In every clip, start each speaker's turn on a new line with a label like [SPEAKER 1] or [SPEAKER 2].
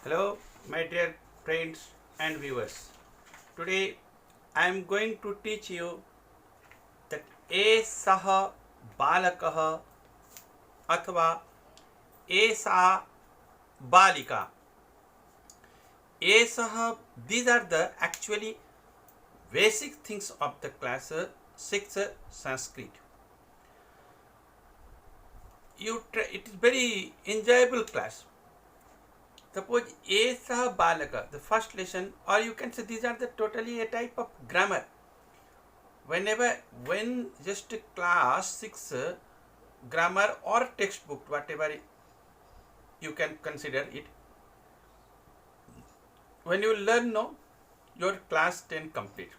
[SPEAKER 1] Hello, my dear friends and viewers. Today I am going to teach you that एषः बालकः अथवा एषा बालिका. एषः, these are the actually basic things of the class 6 Sanskrit. It is very enjoyable class. Suppose Esa Balaka, the first lesson, or you can say these are the totally a type of grammar. When just class 6 grammar or textbook, whatever you can consider it, when you learn your class 10 complete.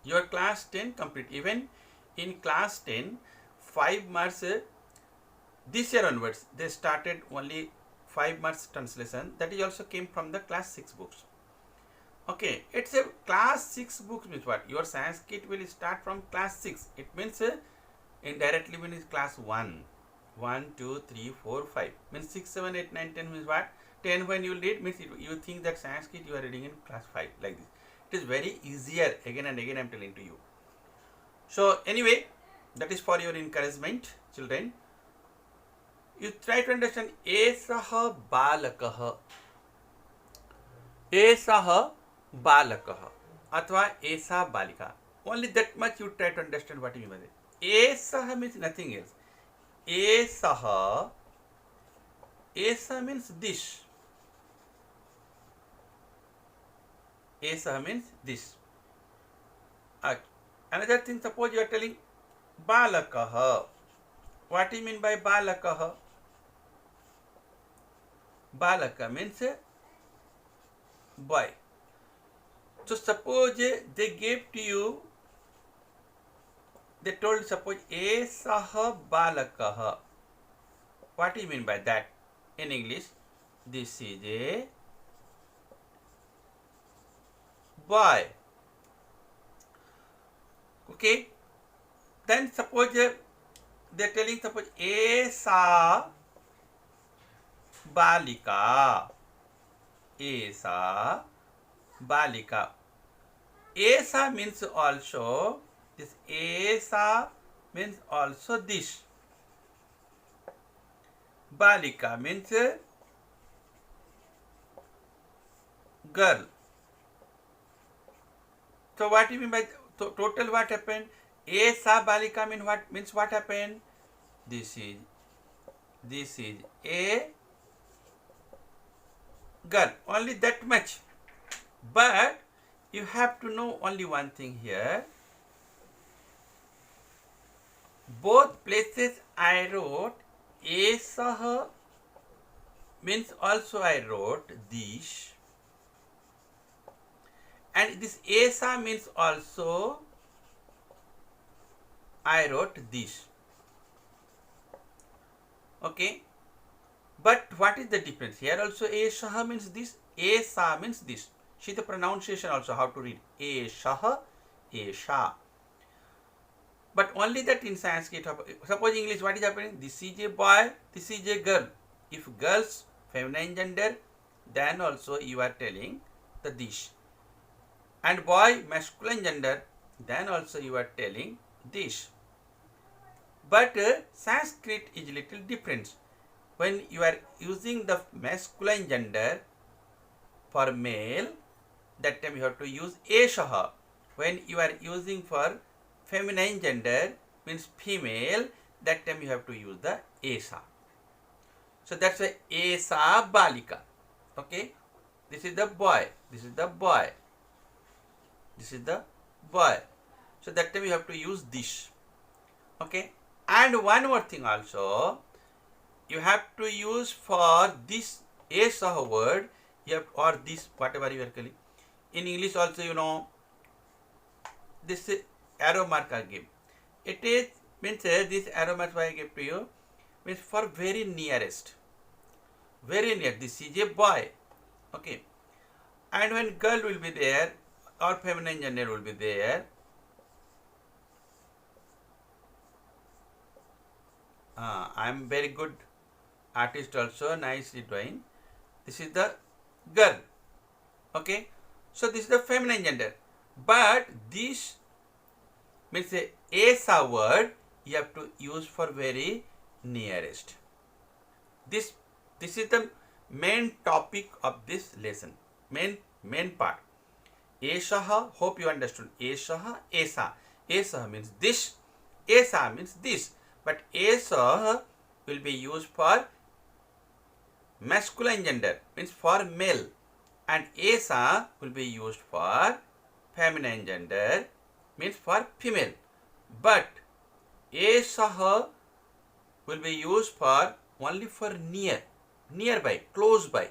[SPEAKER 1] Your class 10 complete. Even in class 10, 5 marks, this year onwards, they started only 5 marks translation. That is also came from the class 6 books. Okay, it's a class 6 books means what? Your Sanskrit will start from class 6. It means indirectly means class 1. 1, 2, 3, 4, 5. Means 6, 7, 8, 9, 10 means what? 10 when you read means you think that Sanskrit you are reading in class 5 like this. It is very easier, again and again I am telling to you. So anyway, that is for your encouragement, children. You try to understand एषः बालकः, एषः बालकः अथवा एषा बालिका. Only that much you try to understand what you mean by it. एषः means nothing else. एषः, एषः means this. एषः means this. Another thing, suppose you are telling बालकः. What do you mean by बालकः? Balaka means boy. So suppose they gave to you, they told suppose एषः बालकः. What do you mean by that in English? This is a boy. Okay. Then suppose they are telling suppose एषा बालिका, एषा बालिका. एषा means also this. एषा means also this. Balika means girl. So what do you mean by total? What happened? Esa balika means what happened? This is a girl. Only that much. But you have to know only one thing here. Both places I wrote एषः means also I wrote this, and this एषा means also I wrote this. Okay, but what is the difference? Here also एषः means this, एषा means this. See the pronunciation also, how to read एषः, एषा. But only that in Sanskrit. Suppose English, what is happening? This is a boy, this is a girl. If girls, feminine gender, then also you are telling the this. And boy, masculine gender, then also you are telling this. But Sanskrit is little different. When you are using the masculine gender for male, that time you have to use एषः. When you are using for feminine gender means female, that time you have to use the एषा. So that's why एषा बालिका. Okay, this is the boy, this is the boy, this is the boy. So that time you have to use this. Okay, and one more thing also, you have to use for this एषः word, you have, or this whatever you are calling. In English also, you know, this arrow mark I give. It is means this arrow mark I give to you means for very nearest, very near. This is a boy. Okay, and when girl will be there or feminine gender will be there, I am very good artist also, nicely drawing. This is the girl. Okay. So this is the feminine gender. But this means a esa word you have to use for very nearest. This is the main topic of this lesson. Main part. Eshaha, hope you understood. Eshaha, esa. Esa means this. Esa means this. But esa will be used for masculine gender, means for male. And esa will be used for feminine gender, means for female. But esaha will be used for only for nearby, close by.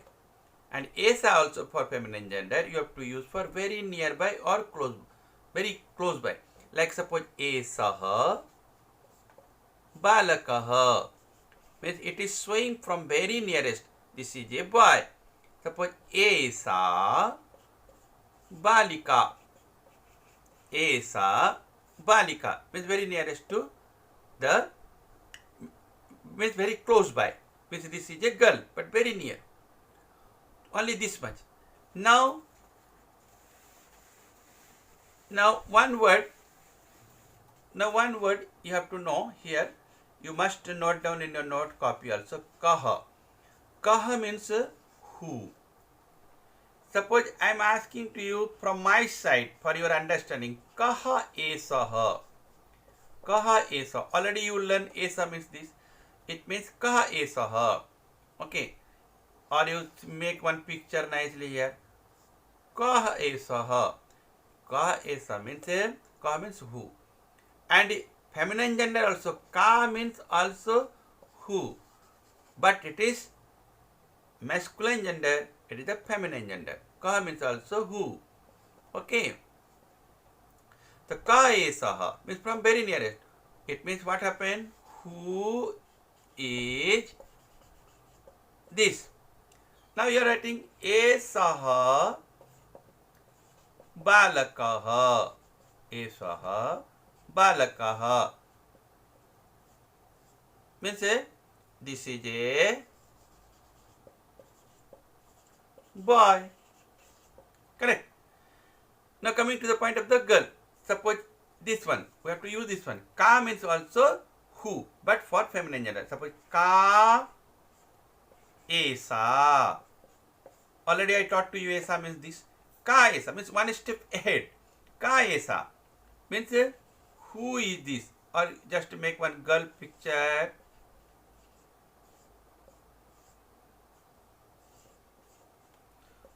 [SPEAKER 1] And esa also for feminine gender you have to use for very nearby or very close by. Like suppose esaha balakaha means it is showing from very nearest. This is a boy. Suppose esa balika. Esa balika means very nearest to the, means very close by. Means this is a girl but very near. Only this much. Now one word you have to know here. You must note down in your note copy also. Kaha. Kaha means who. Suppose I am asking to you from my side for your understanding. Kaha esaha. Kaha esa. Already you learn esa means this. It means kaha esaha. Okay. Or you make one picture nicely here. Kaha esaha. Kaha esa means who. And feminine gender also. Ka means also who. But it is masculine gender. It is the feminine gender. Ka means also who. Okay. The ka esaha means from very nearest. It means what happened? Who is this? Now you are writing esaha balakaha. Esaha balakaha means this is a boy. Correct. Now coming to the point of the girl. Suppose this one. We have to use this one. Ka means also who, but for feminine gender. Suppose ka esa. Already I taught to you esa means this. Ka esa means one step ahead. Ka esa means who is this? Or just make one girl picture.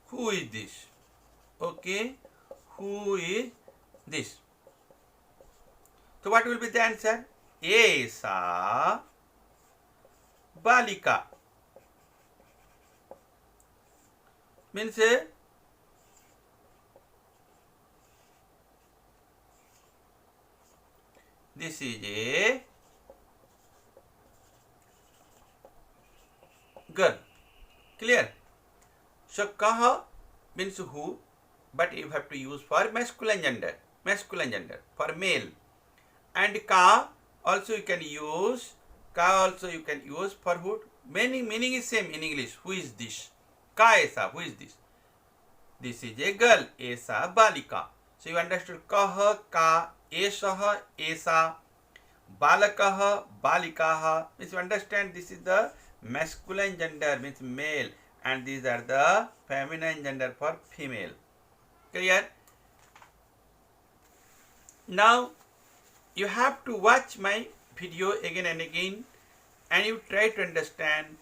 [SPEAKER 1] Who is this? Okay. Who is this? So what will be the answer? Esa balika. Means this is a girl. Clear? So kaha means who, but you have to use for masculine gender. Masculine gender for male. And ka also you can use. Ka also you can use for who. Meaning is same in English. Who is this? Ka esa. Who is this? This is a girl. Esa balika. So you understood kaha, ka, esaha, esa, balakaha, balikaha. Means you understand this is the masculine gender, means male, and these are the feminine gender for female. Clear? Now you have to watch my video again and again, and you try to understand.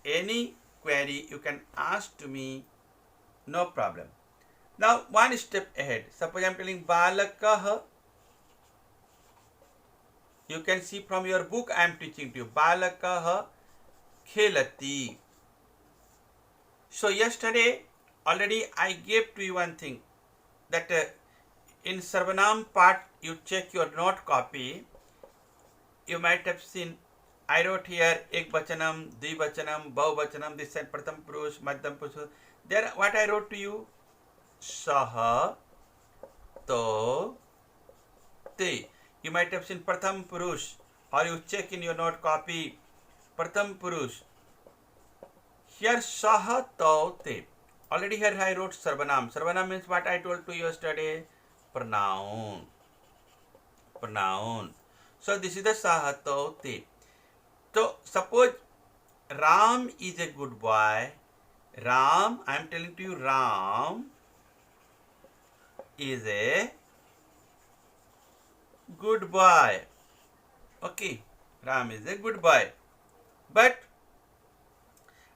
[SPEAKER 1] Any query you can ask to me, no problem. Now one step ahead. Suppose I am telling balakah. You can see from your book I am teaching to you. Balakah khelati. So yesterday already I gave to you one thing, that in Sarvanam part you check your note copy. You might have seen I wrote here ekvachanam, dvivachanam, bahuvachanam. This said pratham purush, madhyam purush. There what I wrote to you? Saha, to, te. You might have seen pratham purush, or you check in your note copy pratham purush. Here Shah Tau Te. Already here I wrote Sarvanam. Sarvanam means what I told to you yesterday? Pronoun. Pronoun. So this is the Shah Tau Te. So suppose Ram is a good boy. Ram, I am telling to you, Ram is a good boy. Okay, Ram is a good boy. But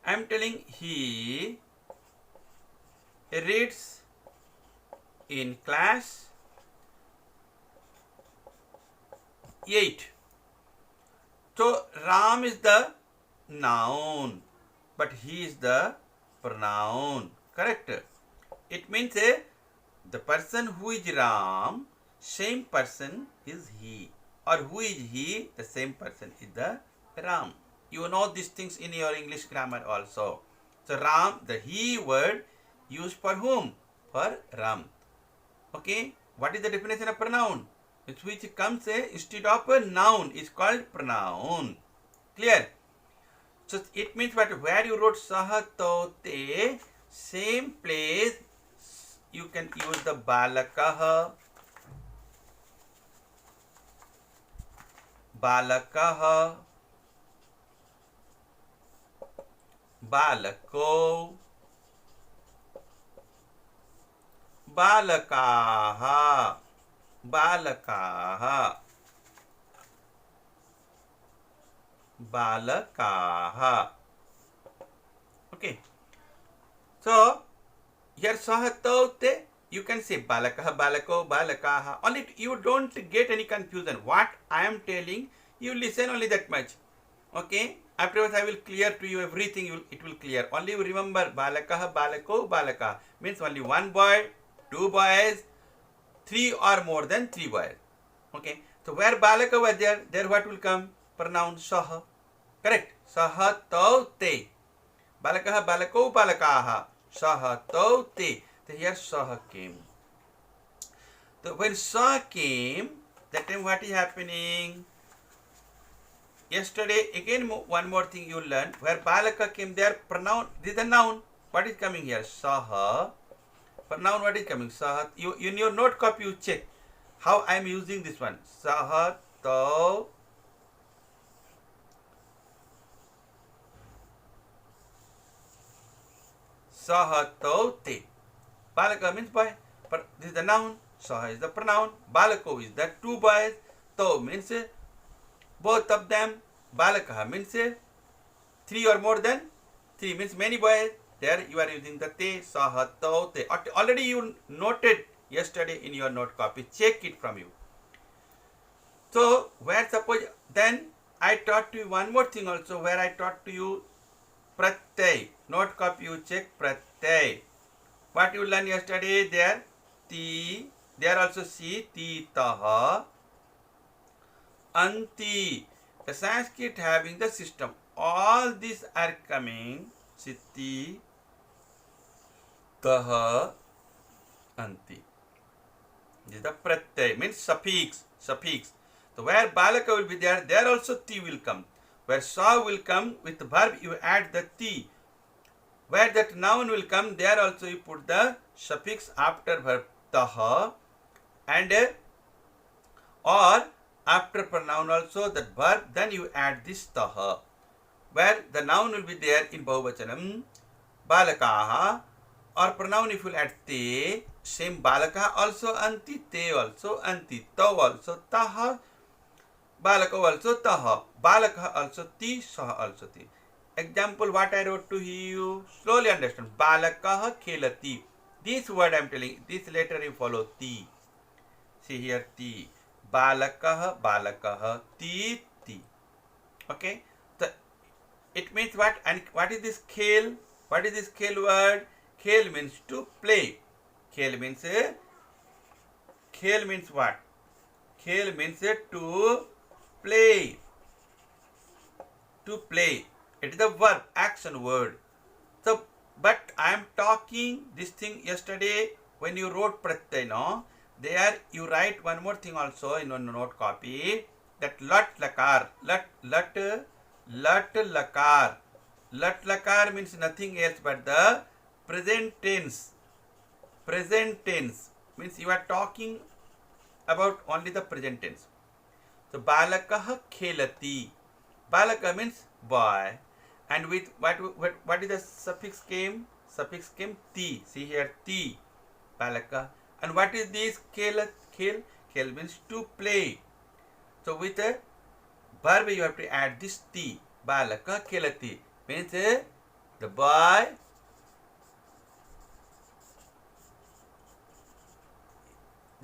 [SPEAKER 1] I am telling he reads in class 8. So Ram is the noun, but he is the pronoun. Correct? It means the person who is Ram, same person is he. Or who is he, the same person is the Ram. You know these things in your English grammar also. So Ram, the he word used for whom? For Ram. Okay. What is the definition of pronoun? Which comes instead of a noun is called pronoun. Clear? So it means what? Where you wrote Sahatote, same place you can use the balakah, balakah, balako, balakaha, balakaha, balakaha. Okay. So here Sahatote, you can say balakaha, balako, balakaha. Only you don't get any confusion. What I am telling, you listen only that much. Okay. Afterwards I will clear to you everything. It will clear. Only you remember balakaha, balako, balakaha means only one boy, two boys, three or more than three boys. Okay. So where balaka was there what will come? Pronoun saha. Correct. Saha tau te. Balakaha, balako, balakaha. Saha tau te. So here saha came. So when saha came, that time what is happening? Yesterday again one more thing you learned. Where balaka came there, pronoun, this is the noun. What is coming here? Saha. Pronoun what is coming? Saha. You in your note copy you check how I am using this one. Saha tau. Saha tau te. Balaka means boy. This is the noun. Saha is the pronoun. Balako is the two boys. Tau means both of them. Balakaha means three or more than three means many boys. There you are using the te, saha, tau, te. Already you noted yesterday in your note copy. Check it from you. So where suppose then I taught you one more thing also where I taught to you pratyay. Note copy you check pratyay. What you learned yesterday there? Ti. There also see ti, taha, anti. The Sanskrit having the system. All these are coming. Siti, taha, anti. This is the pratyay. Means suffix. Suffix. So where balaka will be there, there also ti will come. Where sa will come with the verb, you add the ti. Where that noun will come, there also you put the suffix after verb taha and or after pronoun also that verb, then you add this taha. Where the noun will be there in Bahuvachanam, balakaha, or pronoun if you add te, same balakaha also anti, te also anti, tau also taha, balaka also taha, balakaha also ti, saha also ti. Example what I wrote to you, slowly understand. Balakaha khelati. This word I am telling, this letter you follow ti. See here ti. Balakaha, balakaha, ti, ti. Okay. So it means what? And what is this khel? What is this khel word? Khel means to play. Khel means what? Khel means to play. To play. It is a verb, action word. So, but I am talking this thing yesterday when you wrote pratyay, no? There you write one more thing also in one note copy that lat lakar, lat lakar, Lat lakar means nothing else but the present tense. Present tense means you are talking about only the present tense. So balakah khelati. Balaka means boy. And with what is the suffix came? Suffix came ti. See here ti. Balaka. And what is this khel? Khel? Khel means to play. So with a verb you have to add this ti. Balaka khelati. Means the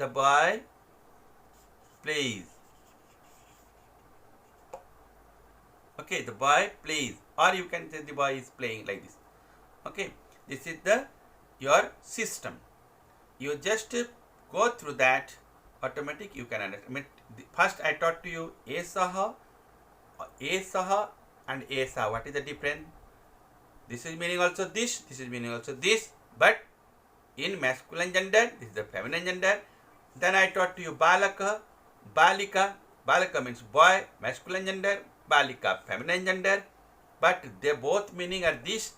[SPEAKER 1] boy plays. Okay, the boy plays, or you can say the boy is playing, like this. Okay, this is the your system. You just go through that, automatic you can understand. First I taught to you esaha and esa. What is the difference? This is meaning also this is meaning also this, but in masculine gender, this is the feminine gender. Then I taught to you balaka, balika. Balaka means boy, masculine gender. Balika, feminine gender. But they both meaning are this.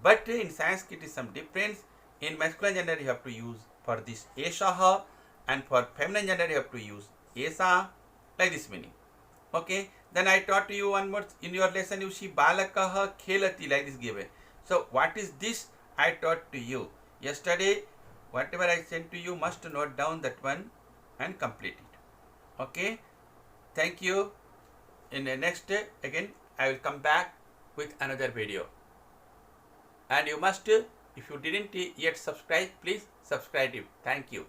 [SPEAKER 1] But in Sanskrit is some difference. In masculine gender you have to use for this eshaha, and for feminine gender you have to use esa, like this meaning. Okay. Then I taught to you one more in your lesson. You see balakaha khelati, like this given. So what is this? I taught to you yesterday. Whatever I sent to you, must note down that one and complete it. Okay. Thank you. In the next day, again, I will come back with another video. And you must, if you didn't yet subscribe, please subscribe it. Thank you.